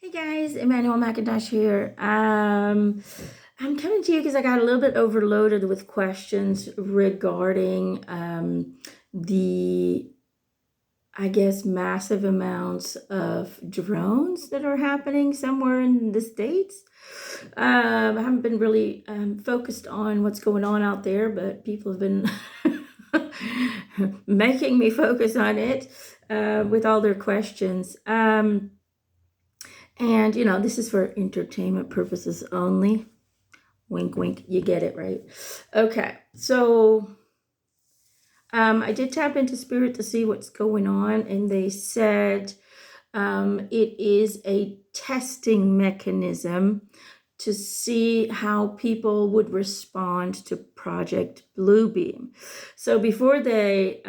Hey guys, Emanuelle McIntosh here. I'm coming to you because I got a little bit overloaded with questions regarding the, I guess, massive amounts of drones that are happening somewhere in the States. I haven't been really focused on what's going on out there, but people have been making me focus on it with all their questions. And, this is for entertainment purposes only. Wink, wink, you get it, right? Okay, so I did tap into Spirit to see what's going on, and they said it is a testing mechanism to see how people would respond to Project Bluebeam. So before they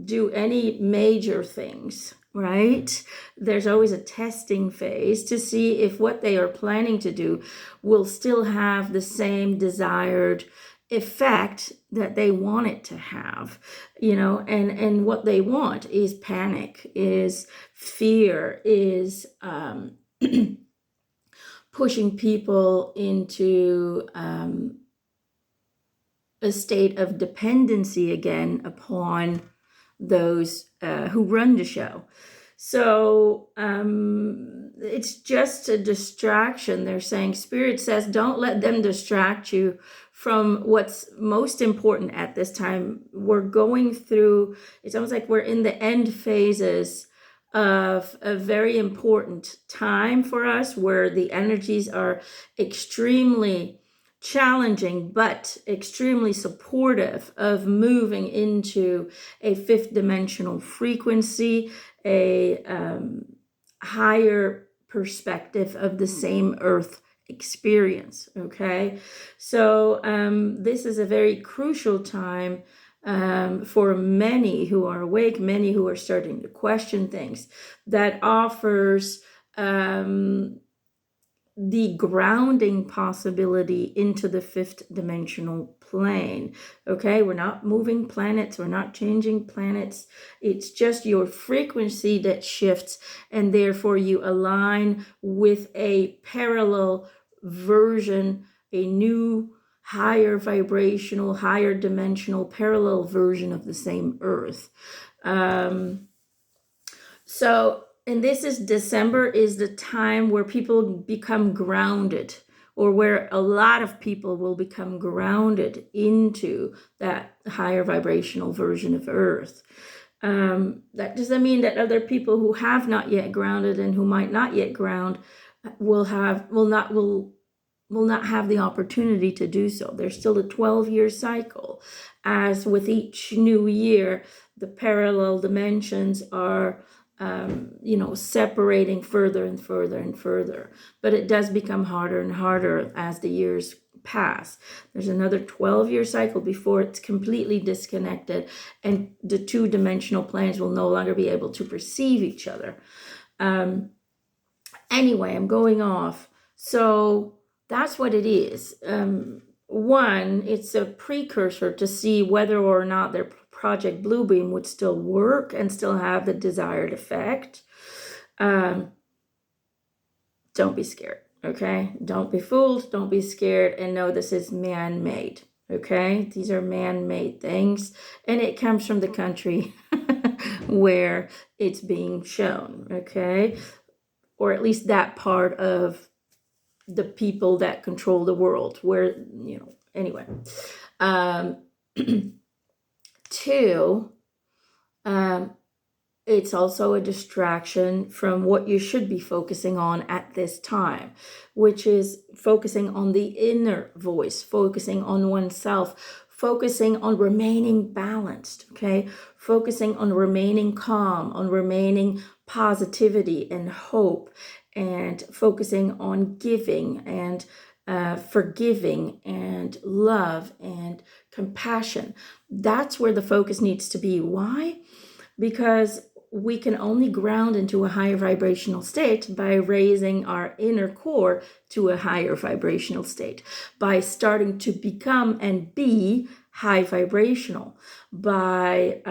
do any major things, right, there's always a testing phase to see if what they are planning to do will still have the same desired effect that they want it to have, and what they want is panic, is fear, is pushing people into a state of dependency again upon those who run the show. So it's just a distraction. They're saying, Spirit says, don't let them distract you from what's most important at this time. We're going through, it's almost like we're in the end phases of a very important time for us, where the energies are extremely challenging but extremely supportive of moving into a fifth dimensional frequency, a higher perspective of the same earth experience. Okay, so this is a very crucial time for many who are awake, many who are starting to question things, that offers the grounding possibility into the fifth dimensional plane. Okay, we're not moving planets, we're not changing planets. It's just your frequency that shifts, and therefore you align with a parallel version, a new higher vibrational, higher dimensional parallel version of the same earth. And this is December, is the time where people become grounded, or where a lot of people will become grounded into that higher vibrational version of Earth. That doesn't mean that other people who have not yet grounded and who might not yet ground will not have the opportunity to do so. There's still a 12-year cycle. As with each new year, the parallel dimensions are separating further and further and further. But it does become harder and harder as the years pass. There's another 12-year cycle before it's completely disconnected, and the two-dimensional planes will no longer be able to perceive each other. Anyway, I'm going off. So that's what it is. One, it's a precursor to see whether or not their Project Bluebeam would still work and still have the desired effect. Don't be scared, okay? Don't be fooled, don't be scared, and know this is man-made, okay? These are man-made things, and it comes from the country where it's being shown, okay? Or at least that part of the people that control the world, where, anyway. Two, it's also a distraction from what you should be focusing on at this time, which is focusing on the inner voice, focusing on oneself, focusing on remaining balanced, okay? Focusing on remaining calm, on remaining positivity and hope, and focusing on giving and forgiving and love and compassion. That's where the focus needs to be. Why? Because we can only ground into a higher vibrational state by raising our inner core to a higher vibrational state, by starting to become and be high vibrational, by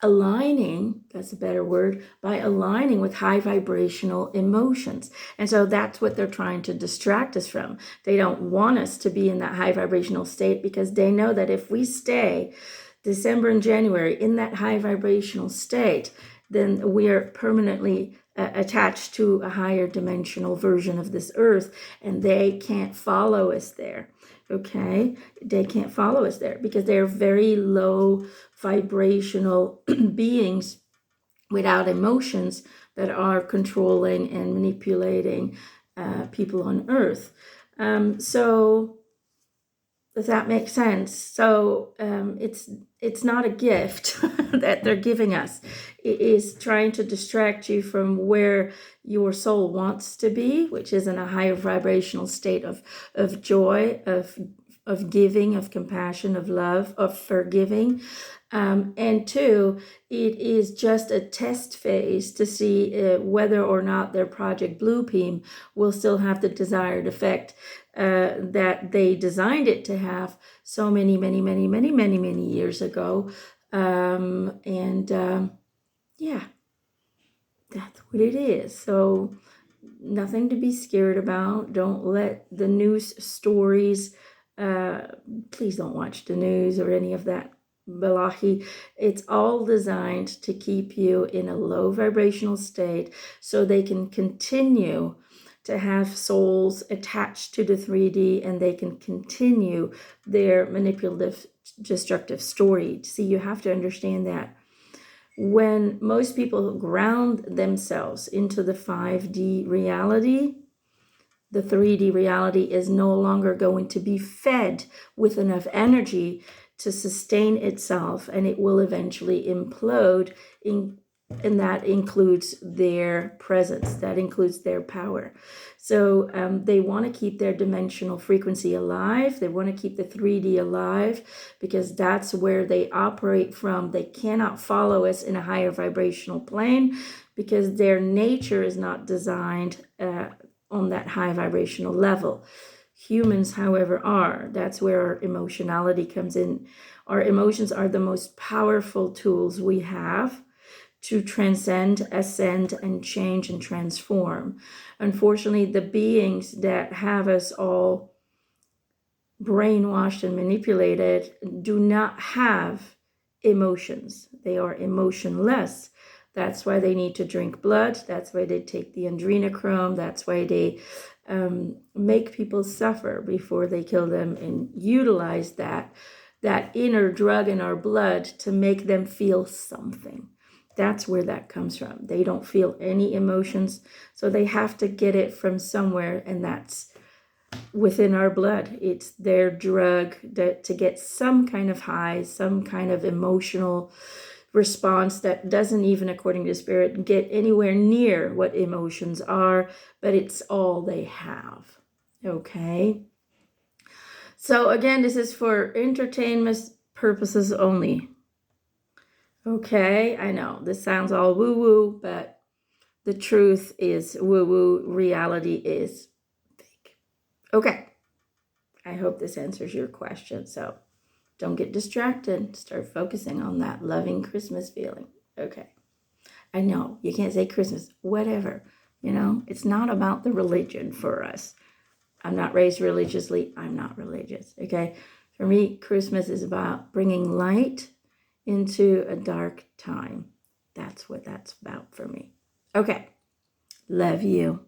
aligning that's a better word, by aligning with high vibrational emotions. And so that's what they're trying to distract us from. They don't want us to be in that high vibrational state because they know that if we stay December and January in that high vibrational state, then we are permanently attached to a higher dimensional version of this earth, and they can't follow us there. Okay, they can't follow us there because they're very low vibrational beings without emotions that are controlling and manipulating people on earth. So does that make sense? So it's not a gift that they're giving us. It is trying to distract you from where your soul wants to be, which is in a higher vibrational state of joy, of giving, of compassion, of love, of forgiving. And two, it is just a test phase to see whether or not their Project Blue Beam will still have the desired effect that they designed it to have so many years ago. Yeah, that's what it is. So nothing to be scared about. Don't let the news stories, please don't watch the news or any of that Balahi. It's all designed to keep you in a low vibrational state so they can continue to have souls attached to the 3D and they can continue their manipulative, destructive story. See, you have to understand that when most people ground themselves into the 5D reality, the 3D reality is no longer going to be fed with enough energy to sustain itself, and it will eventually implode, and that includes their presence, that includes their power. So they want to keep their dimensional frequency alive. They want to keep the 3D alive because that's where they operate from. They cannot follow us in a higher vibrational plane because their nature is not designed on that high vibrational level. Humans, however, are. That's where our emotionality comes in. Our emotions are the most powerful tools we have to transcend, ascend, and change and transform. Unfortunately, the beings that have us all brainwashed and manipulated do not have emotions. They are emotionless. That's why they need to drink blood. That's why they take the adrenochrome. That's why they make people suffer before they kill them and utilize that inner drug in our blood to make them feel something. That's where that comes from. They don't feel any emotions, so they have to get it from somewhere, and that's within our blood. It's their drug to get some kind of high, some kind of emotional response that doesn't even, according to spirit, get anywhere near what emotions are, but it's all they have. Okay? So again, this is for entertainment purposes only. Okay, I know this sounds all woo-woo, but the truth is woo-woo, reality is fake. Okay, I hope this answers your question. So don't get distracted. Start focusing on that loving Christmas feeling. Okay, I know you can't say Christmas, whatever. You know, it's not about the religion for us. I'm not raised religiously. I'm not religious. Okay, for me, Christmas is about bringing light into a dark time. That's what that's about for me. Okay. Love you.